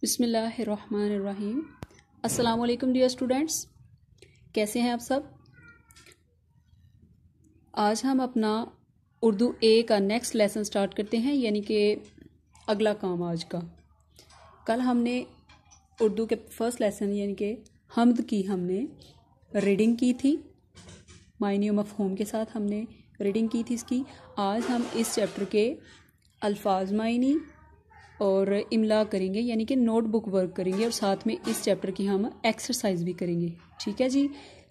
बिस्मिल्लाहिर्रहमानिर्रहीम। अस्सलाम वालेकुम डियर स्टूडेंट्स, कैसे हैं आप सब। आज हम अपना उर्दू ए का नेक्स्ट लेसन स्टार्ट करते हैं, यानी कि अगला काम आज का। कल हमने उर्दू के फर्स्ट लेसन यानी कि हम्द की हमने रीडिंग की थी, मायनी और मफ़हूम के साथ हमने रीडिंग की थी इसकी। आज हम इस चैप्टर के अल्फाज मायनी और इमला करेंगे, यानी कि नोटबुक वर्क करेंगे, और साथ में इस चैप्टर की हम एक्सरसाइज भी करेंगे। ठीक है जी।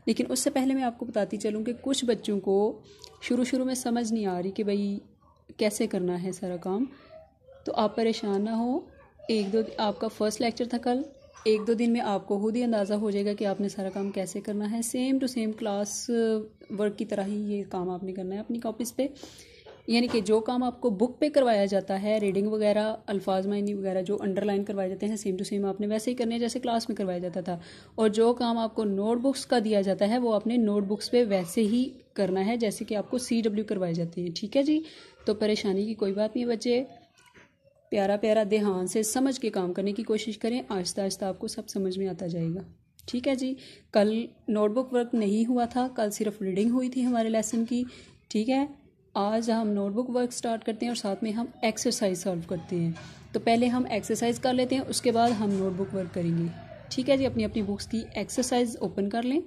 लेकिन उससे पहले मैं आपको बताती चलूँ कि कुछ बच्चों को शुरू में समझ नहीं आ रही कि भाई कैसे करना है सारा काम, तो आप परेशान ना हो। आपका फर्स्ट लेक्चर था कल, 1-2 दिन में आपको खुद ही अंदाज़ा हो जाएगा कि आपने सारा काम कैसे करना है। Same to same class work की तरह ही ये काम आपने करना है अपनी कॉपीज़ पे। यानी कि जो काम आपको बुक पे करवाया जाता है, रीडिंग वगैरह, अल्फाज मायनी वगैरह जो अंडरलाइन करवाए जाते हैं, सेम टू सेम आपने वैसे ही करने हैं जैसे क्लास में करवाया जाता था। और जो काम आपको नोटबुक्स का दिया जाता है वो आपने नोटबुक्स पे वैसे ही करना है जैसे कि आपको CW करवाए जाते हैं। ठीक है जी। तो परेशानी की कोई बात नहीं बच्चे, प्यारा प्यारा ध्यान से समझ के काम करने की कोशिश करें। आहिस्ता आहिस्ता आपको सब समझ में आता जाएगा। ठीक है जी। कल नोटबुक वर्क नहीं हुआ था, कल सिर्फ रीडिंग हुई थी हमारे लेसन की। ठीक है। आज हम नोटबुक वर्क स्टार्ट करते हैं और साथ में हम एक्सरसाइज सॉल्व करते हैं। तो पहले हम एक्सरसाइज कर लेते हैं, उसके बाद हम नोटबुक वर्क करेंगे। ठीक है जी। अपनी अपनी बुक्स की एक्सरसाइज ओपन कर लें।